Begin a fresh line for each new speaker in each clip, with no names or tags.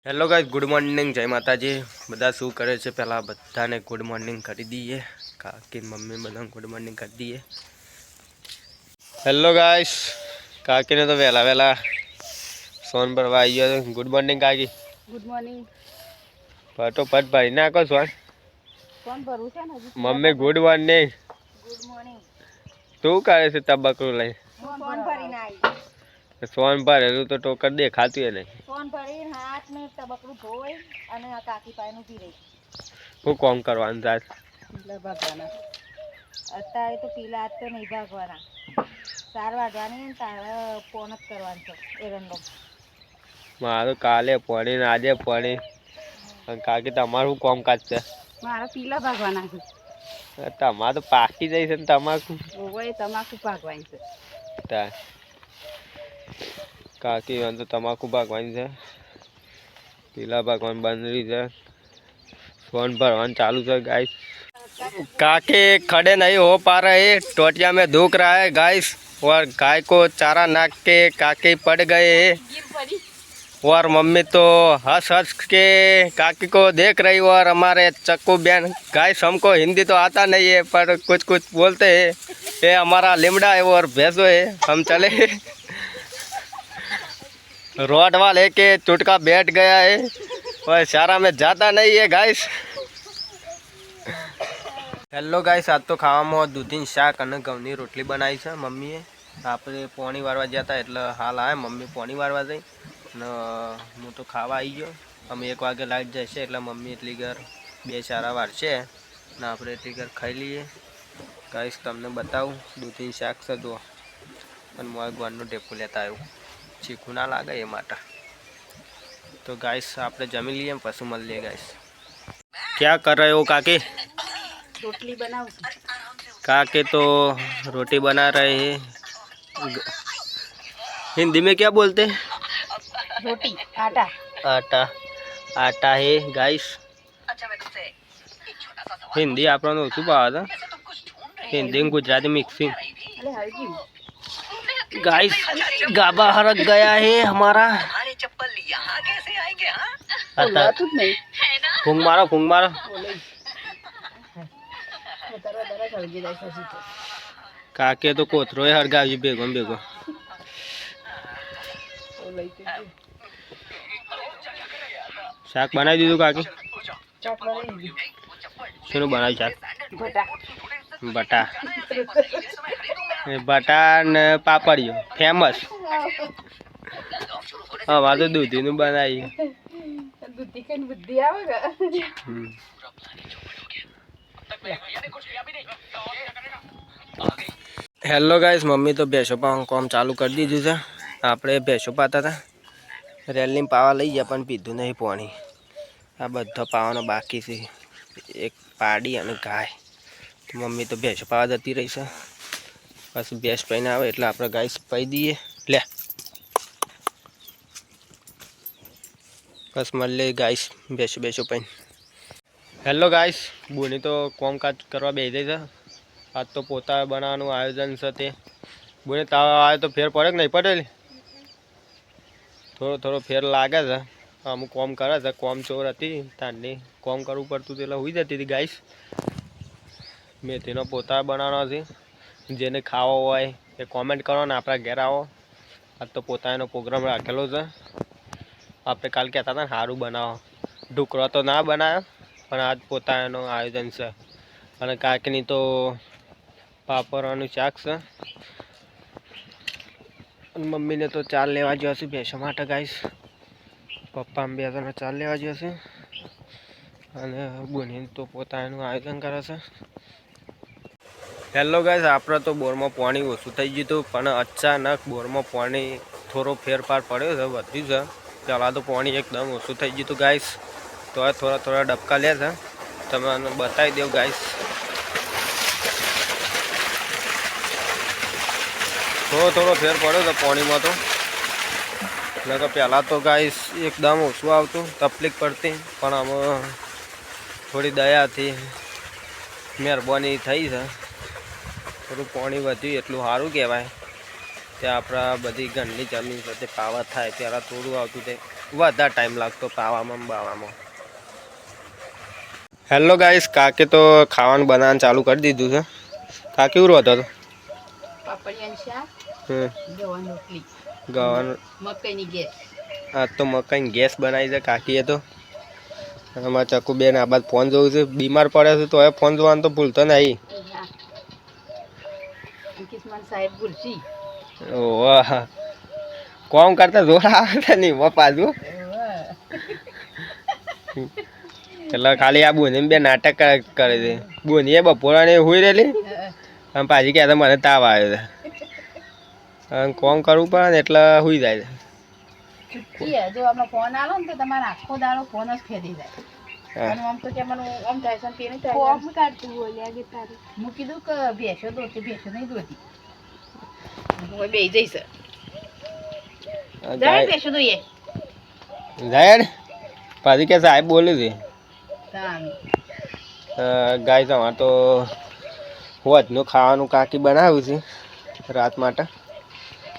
Hello guys, good morning, जय माता जी। बता शू करे छे पहला बधाने गुड मॉर्निंग कर दीए। काकी मम्मी बधा गुड मॉर्निंग कर दीए। हेलो गाइस, काकी ने तो वेला वेला सोन भरवा आई गयो। गुड मॉर्निंग काकी।
Good morning.
फटोफट भरी नाखो सोन।
सोन भरू छे ने हजी।
Mummy good morning.
Good morning.
तू करे छे तबकरू लई?
सोन भरीने आई।
सोन भरेलू तो टोकर देखाતું એ નહીં।
सोन भरीने हाथ में तबकरू धोई અને આ કાકી પાસેનું પી રહી।
હું કોમ કરવાનું થાય?
પીલા ભાગવાના અત્યારે તો પીલા આજ તો નહીં ભાગવાના। 4 વાગવાની ને તારે ફોન જ કરવાનો છે એરંડો।
મારું કાલે પડી ને આજે પડી। કાકી તમારું કોમકાજ છે?
મારા પીલા ભાગવાના છે।
તમારે તો પાકી જાય છે ને તમાકુ।
ઓય તમાકુ ભાગવાની છે।
કાકી તો તમાકુ ભાગવાની છે, પીલા ભાગવાનું બંધ રહી છે, फोन भरवान चालू है गाइस। काके खड़े नहीं हो पा रहे, टोटिया में दुख रहा है गाइस। और गाय को चारा नाक के काके पड़ गए और मम्मी तो हंस हंस के काकी को देख रही। और हमारे चक्कू बहन, गाइस हमको हिंदी तो आता नहीं है पर कुछ कुछ बोलते हैं। ये हमारा लिमड़ा है और भैंसो है। हम चले रोड वाले के चुटका बैठ गया है और सारा में जाता नहीं है गाइस। हेलो गाइस, आज तो खावा दूधी शाक और घऊनी रोटली बनाई है मम्मीए। आप पोणी वारवा जाता एटले हाल आए मम्मी पोणी वारवा जई ने हूँ तो खावा आई गयो। हम 1 वागे लाइट जैसे एटले मम्मी एटली घर 2-4 वारशे ने आपणे एटली घर खाई लीए। गाइस तमने बताऊँ दूधी शाक से दो अने मोय गोळनो टेपो लेता आव्यो, चीकू ना लागे ए माटे। तो गाइस आपणे जमी लीए पछी मळीए गाइस। क्या कर रहे हो काकी?
रोटली बनाओ।
काके तो रोटी बना रहे हैं। हिंदी में क्या बोलते हैं?
रोटी आटा।
आटा आटा है गाइस। हिंदी आपने ओछू भावे छे, हिंदी और गुजराती मिक्सिंग। गाइस गाबा हरक गया है हमारा। फूंक मारो फूंक मारो। काके तो कोथरो हरगावी भेगो भेगो। शाक बनाई दीधुं काकी? शुनु बनाव्युं शाक? बटा बटा ने पापड़ियो फेमस। हाँ तो दूधी नु बनाई।
दूधी कन बुद्धि आवेगा।
हेलो गाइस, मम्मी तो भैंसों पाવાનું काम चालू कर दीधुं છે। આપણે ભેંસો પાતા હતા, રેલી પાવા લઈ ગયા પણ પીધું નહીં પાણી। આ બધો પાવાનો બાકી છે, એક પાડી અને ગાય। તો મમ્મી તો ભેંસો પાવા જતી રહી છે, પછી ભેંસ પૈને આવે એટલે આપણે ગાય પાઈ દઈએ। લે બસ મળીએ ગાઈસ ભેંસો પૈને। हेलो गाइस, बोनी तो कामकाज करवा बेही गई है। आज तो पोता बनावानुं आयोजन छे ते बोने ताव आवे तो फेर पड़े कि नहीं पड़े? थोड़ो थोड़ो फेर लागे छे। अमुक काम करे छे, काम चोर हती तारनी काम करवुं पड़तुं એટલે હોઈ જતી હતી गाइस। मेथीनो पोता बनावવાનો છે, जेने खावो होय ए कमेंट करो ने आपणा घेर आवो। आज तो पोतानो प्रोग्राम राखेलो छे। आपणे काल कहेता था सारूं बनावो, ढुकड़ो तो ना बनाव्यो पण आज पोतानो आयोजन छे। अने काकीनी तो पापड़वानुं शाक छे। मम्मी ने तो चाल लेवा गयो छे भैंसो माटे गाइस। पप्पा ने 2 जणा चाल लेवा गयो छे अने बोनी तो पोतानुं आयोजन करे छे। हेलो गाइस, आपणे तो बोरमां पाणी ओछुं थई गयुं हतुं पण अचानक बोरमां पाणी थोड़ो फेरफार पड्यो छे, वध्युं छे। पहेला तो पाणी एकदम ओछुं थई गयुं हतुं गाइस, तो थोड़ा थोड़ा डबका ले छे। तमने बतावी देव गाइस। थोड़ो थोड़ो फेर पड़ो तो पानी में तो लगे पहला तो गाइस एकदम ओछुं आवतुं, तकलीफ पड़ती पण हम थोड़ी दया थी मेहरबानी थई छे। थोड़ुं पाणी वध्युं एटलुं सारुं कहेवाय। ते आपणा बधी घરની જમીન સાથે પાવા થાય ત્યારે થોડું આવતું તે વધારે ટાઈમ લાગતો પાવામાં બાવામાં. હેલો ગાઈસ, કાકે તો ખાવાનું બનાવવાનું ચાલુ કરી દીધું છે. કાકે કેવું હતો તો
પાપડિયાનું શાક, ગવાની રોટલી,
ગવાનું
મકાઈની ગેસ.
આ તો મકાઈની ગેસ બનાવી છે કાકીએ તો. અમારા ચકુ બેન આ બાદ ફોન જોવું છે. બીમાર પડે છે તો હવે ફોન જોવાનું તો ભૂલતો નહીં.
કિસ્મત સાહેબ ભૂલશી.
ઓહ, કોમ કરતા જોર આવે નહીં પાછું. એટલે ખાલી આ બોની બે નાટક કરે છે. બોની એ બપોરાને હોઈ રહેલી અને પાછી કે મને તાવ આવ્યો છે. કોમ કરવું પડે ને એટલે હોઈ જાય છે.
જો આપણો ફોન આલો ને તો તમારે આખો દાડો ફોન જ ફેરી જાય. અને આમ તો કે મને આમ થાય છે પેલી થાય કોમ કાઢતું બોલ્યા કે તારી હું કીધું કે ભેંસો દોતી ભેંસો નહીં દોતી હું બે જઈશ જાય ભેંસો દોઈએ
જાય ને પાછી કે સાહેબ બોલે છે. ગાય તમારે તો હોજનું ખાવાનું કાકી બનાવ્યું છે રાત માટે.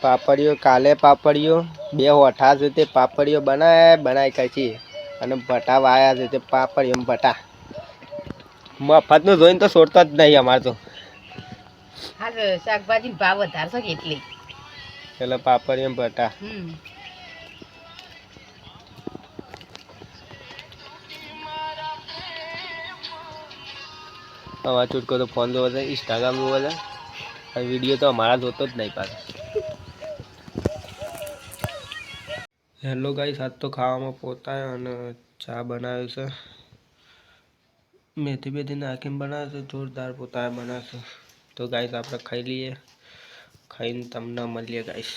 પાપડીઓ કાલે પાપડીઓ બે હોઠા છે તે પાપડીઓ બનાવી કાઢી અને ભટા વાયા છે તે પાપડીઓ ભટા મફતનું જોઈને તો છોડતો જ નહીં અમારે તો.
હા શાકભાજી ભાવ વધારશો કે એટલે
પાપડીઓ ભટા. અમારા છૂટકો તો ફોન જોવો છે, ઇન્સ્ટાગ્રામ જોવો છે. વિડીયો તો અમારા જોતો જ નહીં પાછો. હેલો ગાઈસ, આજ તો ખાવામાં પોતા અને ચા બનાવ્યો છે. મેથી બેથી નાખીને બનાવે છે. જોરદાર પોતા બનાવશે. તો ગાઈસ આપણે ખાઈ લઈએ. ખાઈને તમને મળીએ ગાઈસ.